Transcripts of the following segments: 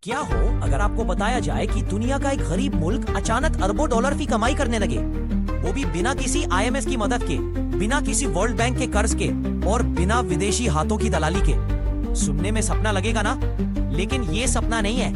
क्या हो अगर आपको बताया जाए कि दुनिया का एक गरीब मुल्क अचानक अरबों डॉलर की कमाई करने लगे, वो भी बिना किसी आईएमएफ की मदद के, बिना किसी वर्ल्ड बैंक के कर्ज के और बिना विदेशी हाथों की दलाली के। सुनने में सपना लगेगा ना, लेकिन ये सपना नहीं है,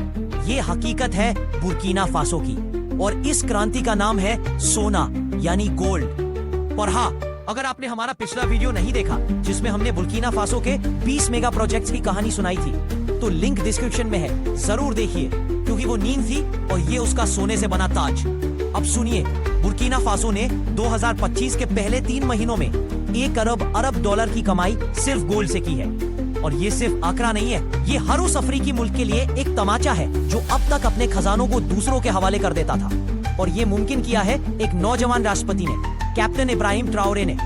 ये हकीकत है बुर्किना फासो की। और इस क्रांति का नाम है सोना यानी गोल्ड। और हाँ, अगर आपने हमारा पिछला वीडियो नहीं देखा जिसमें हमने बुर्किना फासो के 20 मेगा प्रोजेक्ट्स की कहानी सुनाई थी, तो लिंक डिस्क्रिप्शन में है, जरूर देखिए, क्योंकि वो नींद थी और ये उसका सोने से बना ताज। अब सुनिए, बुर्किना फासो ने 2025 के पहले 3 महीनों में 1 अरब डॉलर की कमाई सिर्फ गोल्ड से की है। और ये सिर्फ आंकड़ा नहीं है, ये हर उस अफ्रीकी मुल्क के लिए एक तमाचा है जो अब तक अपने खजानों को दूसरों के हवाले कर देता था। और ये मुमकिन किया है एक नौजवान राष्ट्रपति ने, कैप्टन इब्राहिम ट्राओरे ने।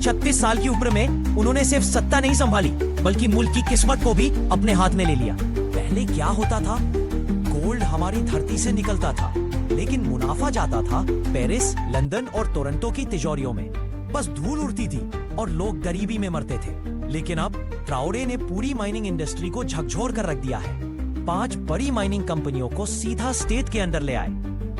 36 साल की उम्र में उन्होंने सिर्फ सत्ता नहीं संभाली, बल्कि मुल्क की किस्मत को भी अपने हाथ में ले लिया। पहले क्या होता था, गोल्ड हमारी धरती से निकलता था, लेकिन मुनाफा जाता था पेरिस, लंदन और टोरंटो की तिजोरियों में। बस धूल उड़ती थी और लोग गरीबी में मरते थे। लेकिन अब ट्राओरे ने पूरी माइनिंग इंडस्ट्री को झकझोर कर रख दिया है। 5 बड़ी माइनिंग कंपनियों को सीधा स्टेट के अंदर ले आए,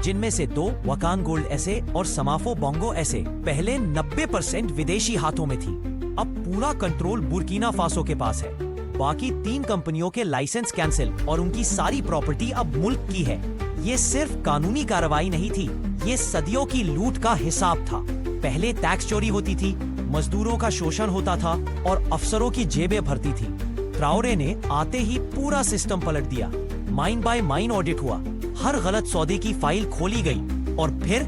जिनमें से 2 वकान गोल्ड ऐसे और समाफो बोंगो ऐसे पहले 90% विदेशी हाथों में थी। अब पूरा कंट्रोल बुर्किना फासो के पास है। बाकी 3 कंपनियों के लाइसेंस कैंसिल और उनकी सारी प्रॉपर्टी अब मुल्क की है। ये सिर्फ कानूनी कार्रवाई नहीं थी, ये सदियों की लूट का हिसाब था। पहले टैक्स चोरी होती थी, मजदूरों का शोषण होता था और अफसरों की जेबें भरती थी। ट्राओरे ने आते ही पूरा सिस्टम पलट दिया। माइन बाय माइन ऑडिट हुआ, हर गलत सौदे की फाइल खोली गई और फिर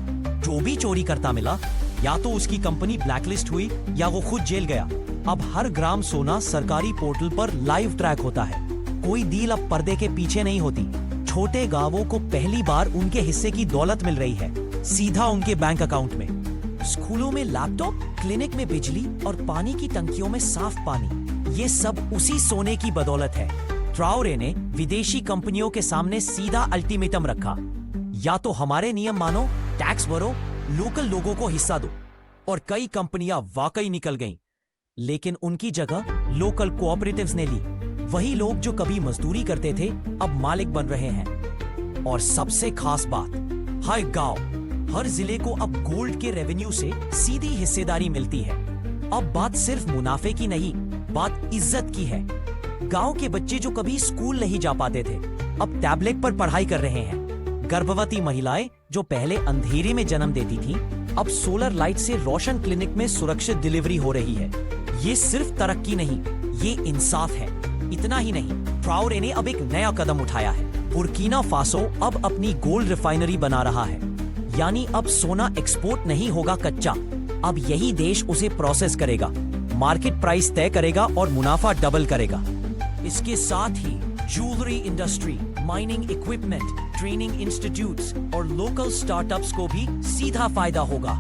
जो भी चोरी करता मिला, या तो उसकी कंपनी ब्लैकलिस्ट हुई या वो खुद जेल गया। अब हर ग्राम सोना सरकारी पोर्टल पर लाइव ट्रैक होता है। कोई डील अब पर्दे के पीछे नहीं होती। छोटे गांवों को पहली बार उनके हिस्से की दौलत मिल रही है, सीधा उनके बैंक अकाउंट में। स्कूलों में लैपटॉप, क्लिनिक में बिजली और पानी की टंकियों में साफ पानी, ये सब उसी सोने की बदौलत है। ट्राओरे ने विदेशी कंपनियों के सामने सीधा अल्टीमेटम रखा, या तो हमारे नियम मानो, टैक्स भरो, लोकल लोगों को हिस्सा दो। और कई कंपनियां वाकई निकल गईं, लेकिन उनकी जगह लोकल कोऑपरेटिव्स ने ली। वही लोग जो कभी मजदूरी करते थे अब मालिक बन रहे हैं। और सबसे खास बात, हर गांव, हर जिले को अब गोल्ड के रेवेन्यू से सीधी हिस्सेदारी मिलती है। अब बात सिर्फ मुनाफे की नहीं, बात इज्जत की है। गांव के बच्चे जो कभी स्कूल नहीं जा पाते थे, अब टैबलेट पर पढ़ाई कर रहे हैं। गर्भवती महिलाएं जो पहले अंधेरे में जन्म देती थीं, अब सोलर लाइट से रोशन क्लिनिक में सुरक्षित डिलीवरी हो रही है। ये सिर्फ तरक्की नहीं, ये इंसाफ है। इतना ही नहीं, ट्राओरे ने अब एक नया कदम उठाया है। बुर्किना फासो अब अपनी गोल्ड रिफाइनरी बना रहा है। यानी अब सोना एक्सपोर्ट नहीं होगा कच्चा, अब यही देश उसे प्रोसेस करेगा, मार्केट प्राइस तय करेगा और मुनाफा डबल करेगा। इसके साथ ही jewellery industry, mining equipment, training institutes और लोकल स्टार्टअप्स को भी सीधा फायदा होगा।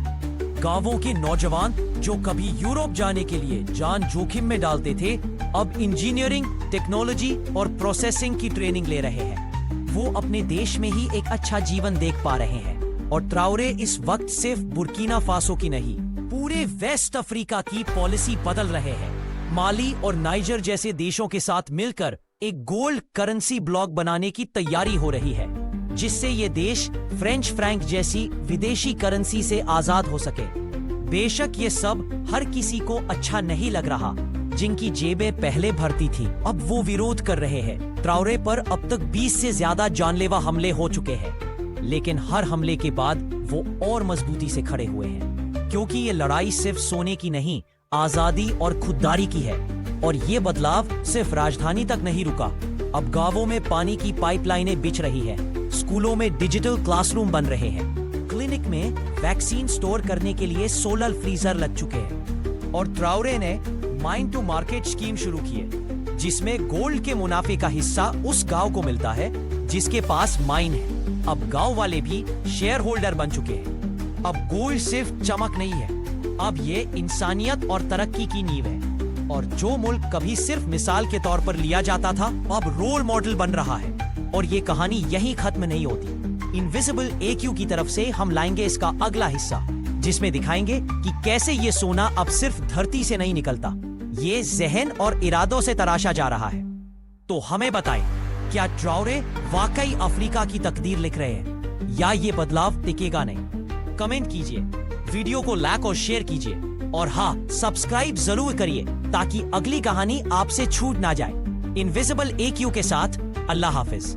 गांवों के नौजवान जो कभी यूरोप जाने के लिए जान जोखिम में डालते थे, अब इंजीनियरिंग, टेक्नोलॉजी और प्रोसेसिंग की ट्रेनिंग ले रहे हैं। वो अपने देश में ही एक अच्छा जीवन देख पा रहे हैं। और ट्राओरे इस वक्त सिर्फ बुर्किना फासो की नहीं, पूरे वेस्ट अफ्रीका की पॉलिसी बदल रहे हैं। माली और नाइजर जैसे देशों के साथ मिलकर एक गोल्ड करेंसी ब्लॉक बनाने की तैयारी हो रही है, जिससे ये देश फ्रेंच फ्रैंक जैसी विदेशी करेंसी से आजाद हो सके। बेशक ये सब हर किसी को अच्छा नहीं लग रहा। जिनकी जेबें पहले भरती थी, अब वो विरोध कर रहे हैं। ट्राओरे पर अब तक 20 से ज्यादा जानलेवा हमले हो चुके हैं, लेकिन हर हमले के बाद वो और मजबूती से खड़े हुए हैं, क्योंकि ये लड़ाई सिर्फ सोने की नहीं, आजादी और खुददारी की है। और ये बदलाव सिर्फ राजधानी तक नहीं रुका। अब गांवों में पानी की पाइपलाइनें बिछ रही है, स्कूलों में डिजिटल क्लासरूम बन रहे हैं, क्लिनिक में वैक्सीन स्टोर करने के लिए सोलर फ्रीजर लग चुके हैं। और ट्राओरे ने माइन टू मार्केट स्कीम शुरू की है, जिसमें गोल्ड के मुनाफे का हिस्सा उस गांव को मिलता है जिसके पास माइन है। अब गांव वाले भी शेयर होल्डर बन चुके हैं। अब गोल्ड सिर्फ चमक नहीं है, अब ये इंसानियत और तरक्की की नींव है। और जो मुल्क कभी सिर्फ मिसाल के तौर पर लिया जाता था, अब रोल मॉडल बन रहा है। और ये कहानी यहीं खत्म नहीं होती। इनविजिबल AQ की तरफ से हम लाएंगे इसका अगला हिस्सा, जिसमें दिखाएंगे कि कैसे ये सोना अब सिर्फ धरती से नहीं निकलता, ये जहन और इरादों से तराशा जा रहा है। तो हमें बताएं, क्या ट्राउरे वाकई अफ्रीका की तकदीर लिख रहे हैं या ये बदलाव टिकेगा नहीं? कमेंट कीजिए, वीडियो को लाइक और शेयर कीजिए और हाँ, सब्सक्राइब जरूर करिए ताकि अगली कहानी आपसे छूट ना जाए। इनविजिबल AQ के साथ अल्लाह हाफिज।